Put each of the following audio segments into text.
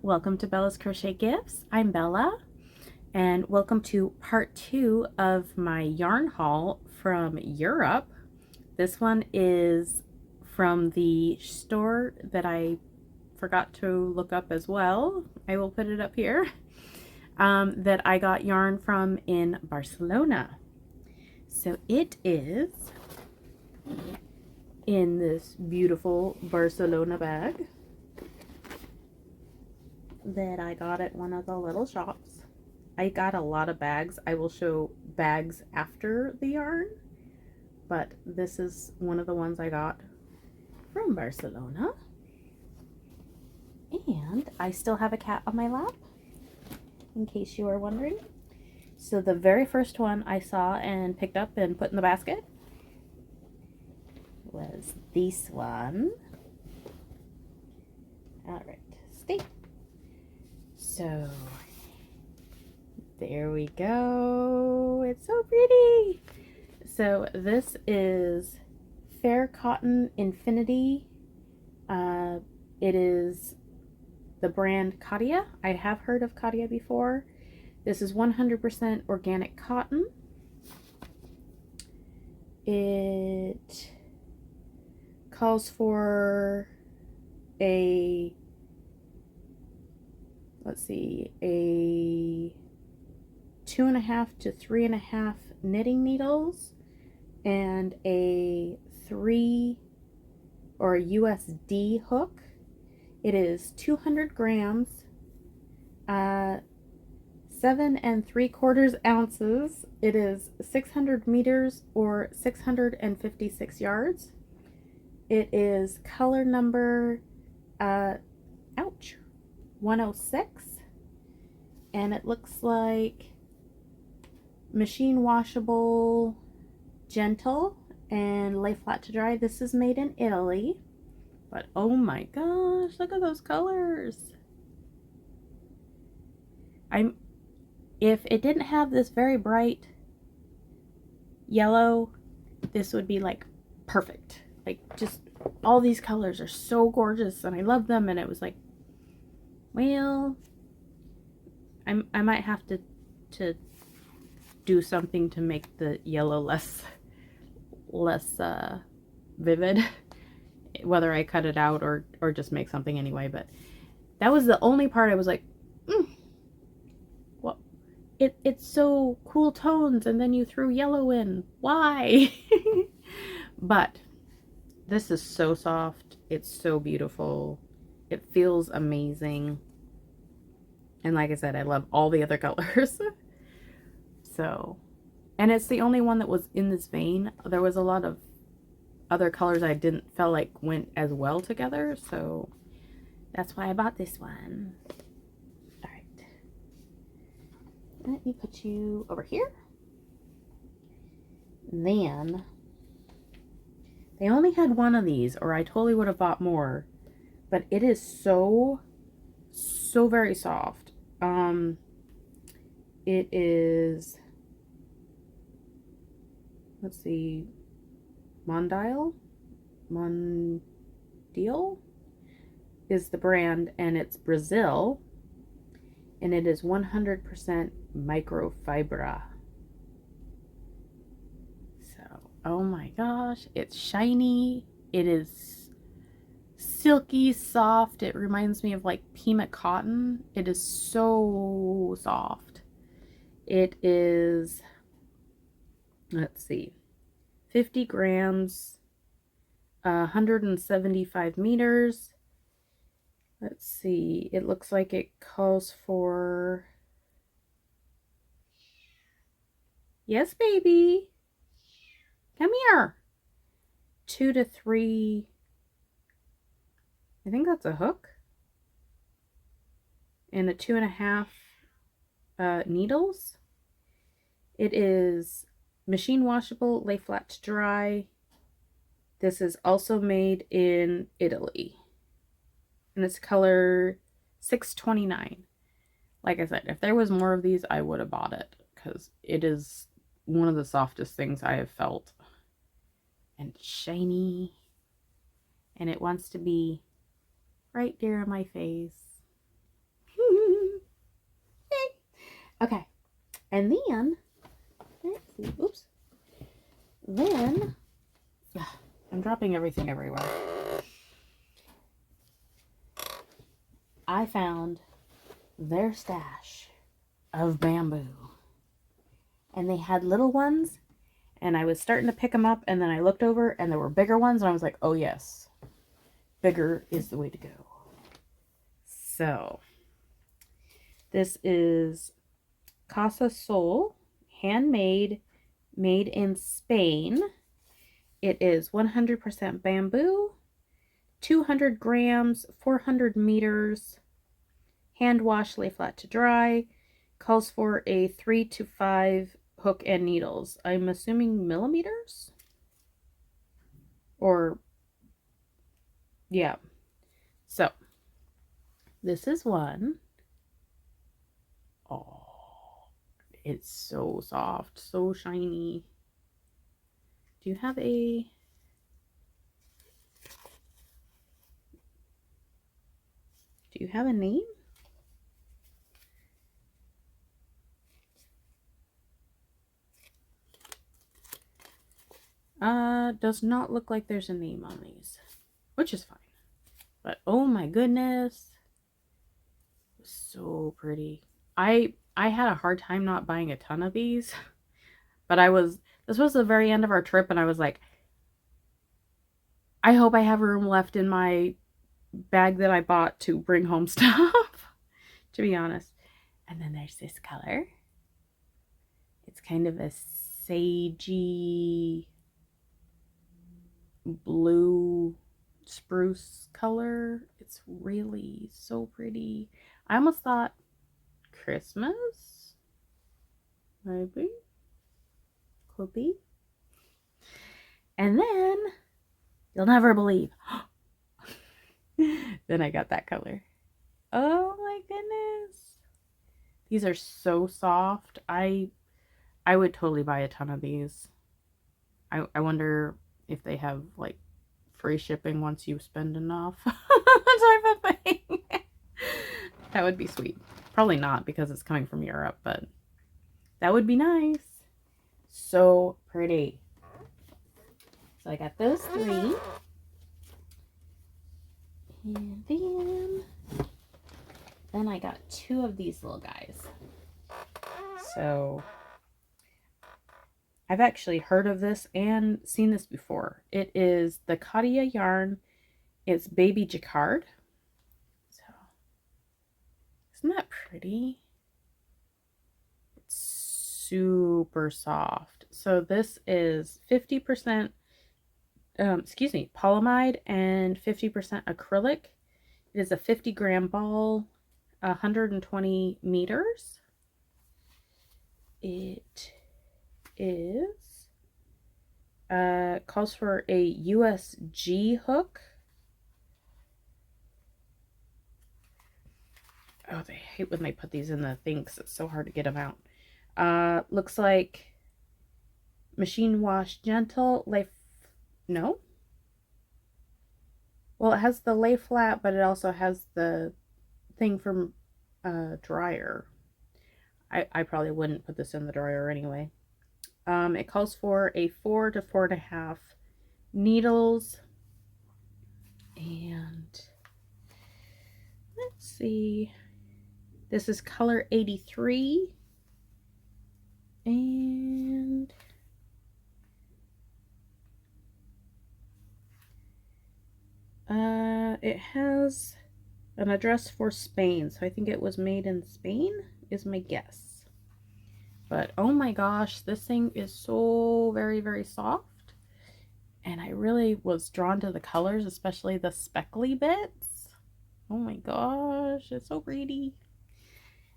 welcome to Bella's Crochet Gifts. I'm Bella, and welcome to part 2 of my yarn haul from Europe. This one is from the store that I forgot to look up as well. I will put it up here. That I got yarn from in Barcelona. So it is in this beautiful Barcelona bag that I got at one of the little shops. I got a lot of bags. I will show bags after the yarn, but this is one of the ones I got from Barcelona. And I still have a cat on my lap, in case you are wondering. So the very first one I saw and picked up and put in the basket was this one. All right, stay. So there we go. It's so pretty. So this is Fair Cotton Infinity. It is the brand Katia. I have heard of Katia before. This is 100% organic cotton. It calls for a, let's see, a 2.5 to 3.5 knitting needles and a 3 or a USD hook. It is 200 grams, 7 3/4 ounces. It is 600 meters or 656 yards. It is color number, 106. And it looks like machine washable, gentle, and lay flat to dry. This is made in Italy. But oh my gosh, look at those colors. If it didn't have this very bright yellow, this would be like perfect. Like, just all these colors are so gorgeous and I love them, and it was like, well, I might have to do something to make the yellow less vivid, whether I cut it out or just make something anyway. But that was the only part I was like, well, it's so cool tones and then you threw yellow in, why? But this is so soft, it's so beautiful, it feels amazing, and like I said, I love all the other colors. So, and it's the only one that was in this vein. There was a lot of other colors I didn't feel like went as well together, so that's why I bought this one. All right, let me put you over here. Then they only had one of these, or I totally would have bought more, but it is so very soft. It is, let's see, Mondial is the brand, and it's Brazil, and it is 100% microfiber. So, oh my gosh, it's shiny, it is silky soft. It reminds me of like Pima cotton. It is so soft. It is, let's see, 50 grams, 175 meters. Let's see, it looks like it calls for, yes baby, come here, 2 to 3, I think that's a hook, and a 2.5 needles. It is machine washable, lay flat to dry. This is also made in Italy, and it's color 629. Like I said, if there was more of these, I would have bought it, because it is one of the softest things I have felt, and shiny, and it wants to be right there in my face. Okay. And then, let's see, oops. Then, I'm dropping everything everywhere. I found their stash of bamboo. And they had little ones, and I was starting to pick them up, and then I looked over, and there were bigger ones, and I was like, oh yes, bigger is the way to go. So, this is Casa Sol, handmade, made in Spain. It is 100% bamboo, 200 grams, 400 meters, hand wash, lay flat to dry, calls for a 3 to 5 hook and needles. I'm assuming millimeters? Or, yeah. So, this is one. Oh, it's so soft, so shiny. Do you have a... Do you have a name? Does not look like there's a name on these, which is fine. But oh my goodness, so pretty. I had a hard time not buying a ton of these, but this was the very end of our trip, and I was like, I hope I have room left in my bag that I bought to bring home stuff, to be honest. And then there's this color. It's kind of a sagey blue spruce color. It's really so pretty. I almost thought Christmas, maybe, could be. And then you'll never believe, then I got that color. Oh my goodness, these are so soft. I would totally buy a ton of these. I wonder if they have like free shipping once you spend enough type of thing. That would be sweet. Probably not because it's coming from Europe, but that would be nice. So pretty. So I got those 3. And then I got 2 of these little guys. So I've actually heard of this and seen this before. It is the Katia yarn. It's baby jacquard. So isn't that pretty? It's super soft. So this is 50% polyamide and 50% acrylic. It is a 50-gram ball, 120 meters. It is calls for a USG hook. Oh, they hate when they put these in the thing because it's so hard to get them out. Looks like machine wash gentle lay. No. Well, it has the lay flat, but it also has the thing for dryer. I probably wouldn't put this in the dryer anyway. It calls for a 4 to 4.5 needles. And let's see. This is color 83. And it has an address for Spain. So I think it was made in Spain is my guess. But oh my gosh, this thing is so very, very soft. And I really was drawn to the colors, especially the speckly bits. Oh my gosh, it's so pretty.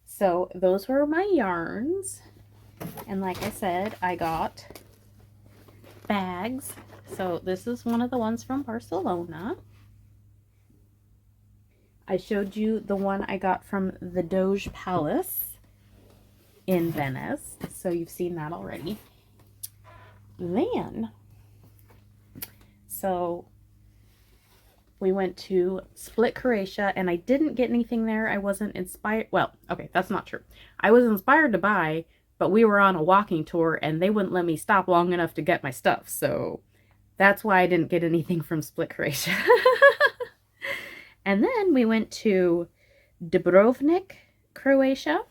So those were my yarns. And like I said, I got bags. So this is one of the ones from Barcelona. I showed you the one I got from the Doge Palace in Venice. So you've seen that already. Then, so we went to Split, Croatia, and I didn't get anything there. I wasn't inspired. Well, okay, that's not true. I was inspired to buy, but we were on a walking tour and they wouldn't let me stop long enough to get my stuff. So that's why I didn't get anything from Split, Croatia. And then we went to Dubrovnik, Croatia,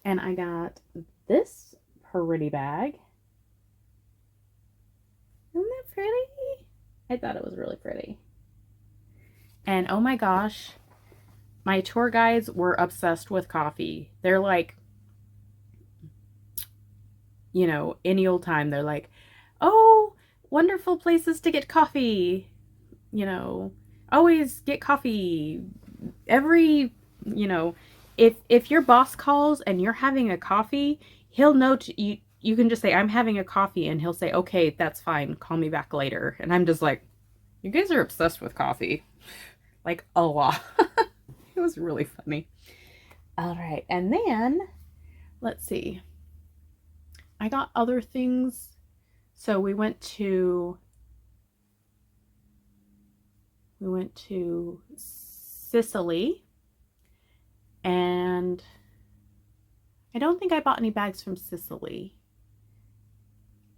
and I got this pretty bag. Isn't that pretty? I thought it was really pretty. And oh my gosh, my tour guides were obsessed with coffee. They're like, you know, any old time, they're like, oh, wonderful places to get coffee. You know, always get coffee. Every, you know, if your boss calls and you're having a coffee, he'll know you can just say, I'm having a coffee, and he'll say, okay, that's fine. Call me back later. And I'm just like, you guys are obsessed with coffee. Like a lot. It was really funny. All right. And then, let's see. I got other things. So we went to Sicily, and I don't think I bought any bags from Sicily.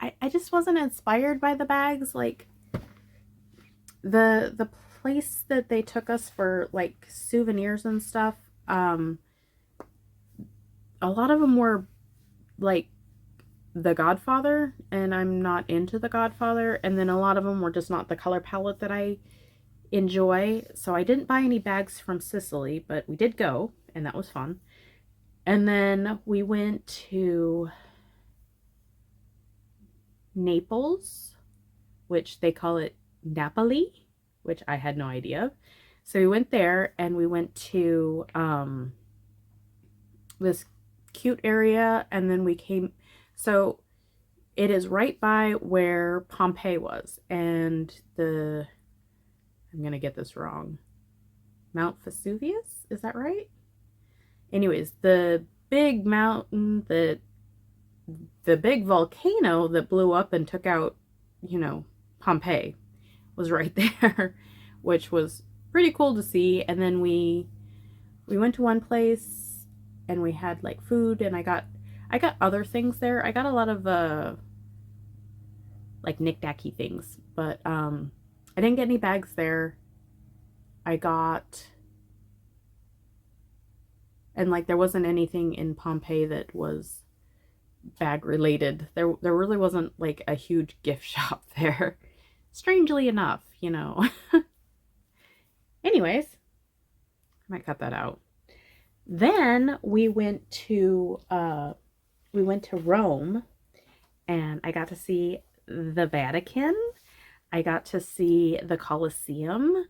I just wasn't inspired by the bags. Like the place that they took us for like souvenirs and stuff, a lot of them were like The Godfather, and I'm not into The Godfather, and then a lot of them were just not the color palette that I enjoy. So I didn't buy any bags from Sicily, but we did go, and that was fun. And then we went to Naples, which they call it Napoli, which I had no idea. So we went there, and we went to this cute area, and then we came, so it is right by where Pompeii was, and I'm gonna get this wrong, Mount Vesuvius, is that right? Anyways, the big mountain, the big volcano that blew up and took out, you know, Pompeii was right there, which was pretty cool to see. And then we went to one place and we had like food, and I got other things there. I got a lot of like knick-knacky things, but I didn't get any bags there. I got, and like there wasn't anything in Pompeii that was bag related. There really wasn't like a huge gift shop there, strangely enough, you know. Anyways, I might cut that out. Then we went to Rome, and I got to see the Vatican. I got to see the Colosseum.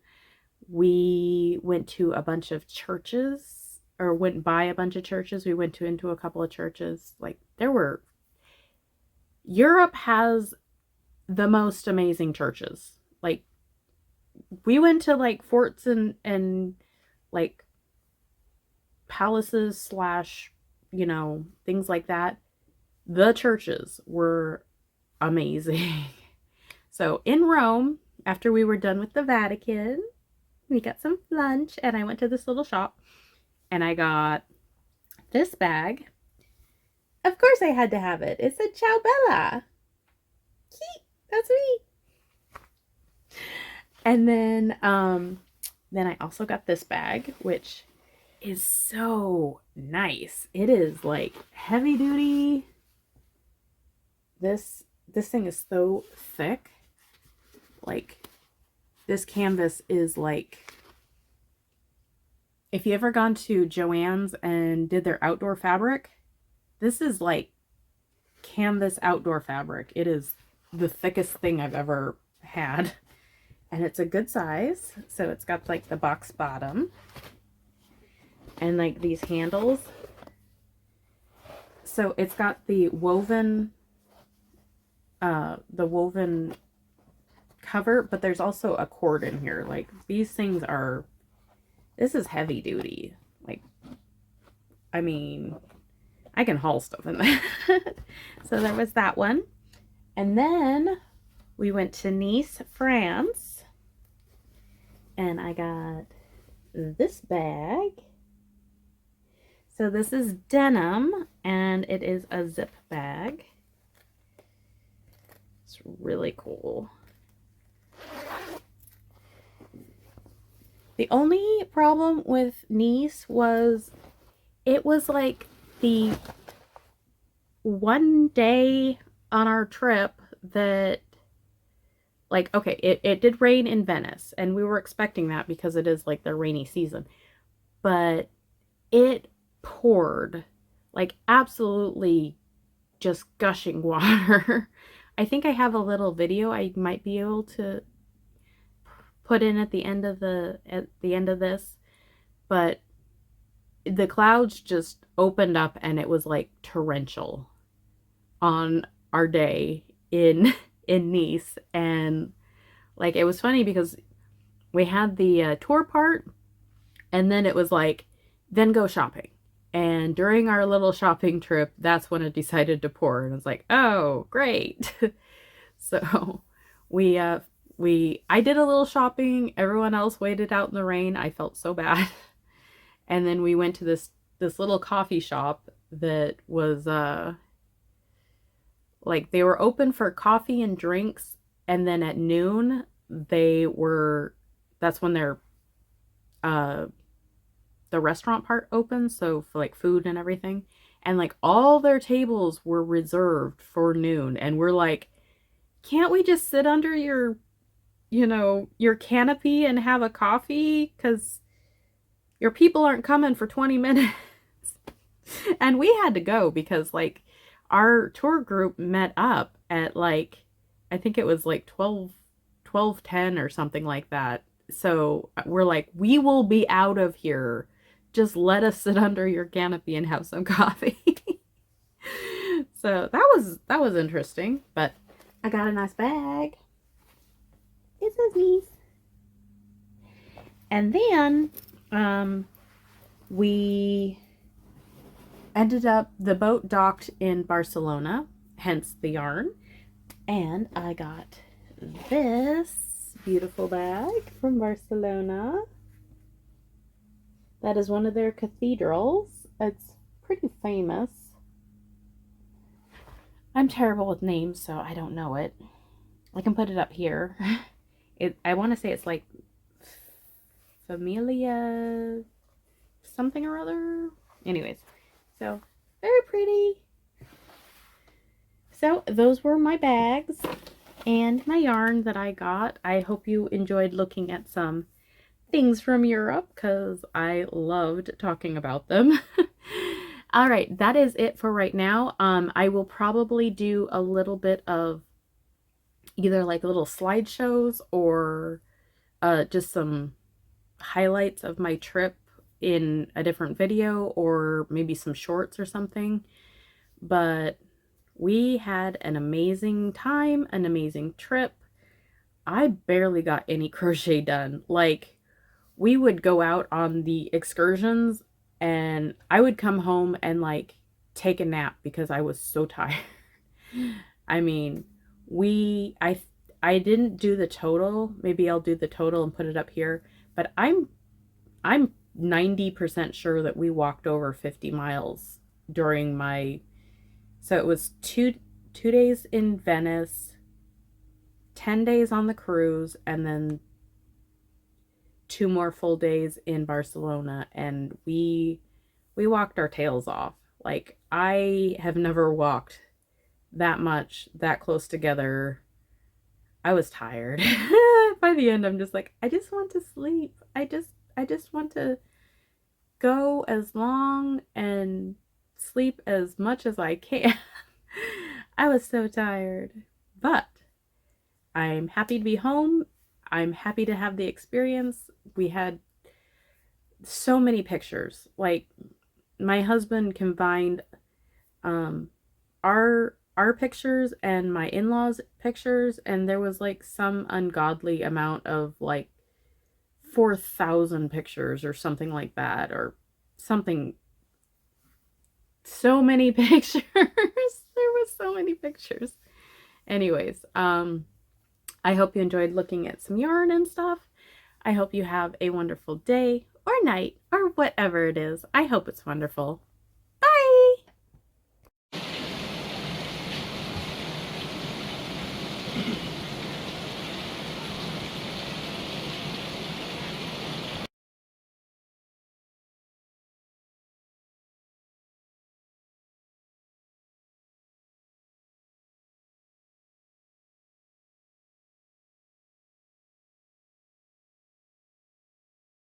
We went to a bunch of churches, or went by a bunch of churches. We went into a couple of churches. Like Europe has the most amazing churches. Like we went to like forts and like palaces slash, you know, things like that. The churches were amazing. So in Rome, after we were done with the Vatican, we got some lunch, and I went to this little shop, and I got this bag. Of course I had to have it. It's a Ciao Bella. That's me. And then I also got this bag, which is so nice. It is like heavy duty. This thing is so thick. Like this canvas is like, if you ever gone to Joann's and did their outdoor fabric, this is like canvas outdoor fabric. It is the thickest thing I've ever had, and it's a good size. So it's got like the box bottom and like these handles. So it's got the woven cover, but there's also a cord in here. Like these things are, this is heavy duty. Like, I mean, I can haul stuff in that. So there was that one. And then we went to Nice, France, And I got this bag. So this is denim, and it is a zip bag. It's really cool. The only problem with Nice was it was like the one day on our trip that, like, okay, it did rain in Venice, and we were expecting that because it is like the rainy season, but it poured, like, absolutely just gushing water. I think I have a little video I might be able to put in at the end of this, but the clouds just opened up and it was like torrential on our day in in Nice. And like, it was funny because we had the tour part, and then it was like, then go shopping. And during our little shopping trip, that's when it decided to pour, and it's like, oh great. So I did a little shopping, everyone else waited out in the rain. I felt so bad. And then we went to this little coffee shop that was like, they were open for coffee and drinks, and then at noon that's when their the restaurant part opens, so for like food and everything. And like all their tables were reserved for noon, and we're like, can't we just sit under your canopy and have a coffee, because your people aren't coming for 20 minutes. And we had to go because like our tour group met up at like, I think it was like 12:10 or something like that. So we're like, we will be out of here, just let us sit under your canopy and have some coffee. So that was interesting, but I got a nice bag. It says Nice. And then we ended up, the boat docked in Barcelona, hence the yarn. And I got this beautiful bag from Barcelona. That is one of their cathedrals. It's pretty famous. I'm terrible with names, so I don't know it. I can put it up here. I want to say it's like Familia something or other. Anyways, so very pretty. So those were my bags and my yarn that I got. I hope you enjoyed looking at some things from Europe, because I loved talking about them. All right, that is it for right now. I will probably do a little bit of either like little slideshows or just some highlights of my trip in a different video, or maybe some shorts or something. But we had an amazing time, an amazing trip. I barely got any crochet done. Like, we would go out on the excursions and I would come home and like take a nap because I was so tired. I mean, I didn't do the total. Maybe I'll do the total and put it up here, but I'm 90% sure that we walked over 50 miles during so it was two days in Venice, 10 days on the cruise, and then 2 more full days in Barcelona, and we walked our tails off. Like, I have never walked that much, that close together. I was tired. By the end, I'm just like, I just want to sleep. I just want to go as long and sleep as much as I can. I was so tired, but I'm happy to be home. I'm happy to have the experience. We had so many pictures. Like, my husband combined our pictures and my in-laws' pictures, and there was like some ungodly amount of like 4,000 pictures or something like that, or something. So many pictures. There was so many pictures. Anyways, I hope you enjoyed looking at some yarn and stuff. I hope you have a wonderful day or night or whatever it is. I hope it's wonderful.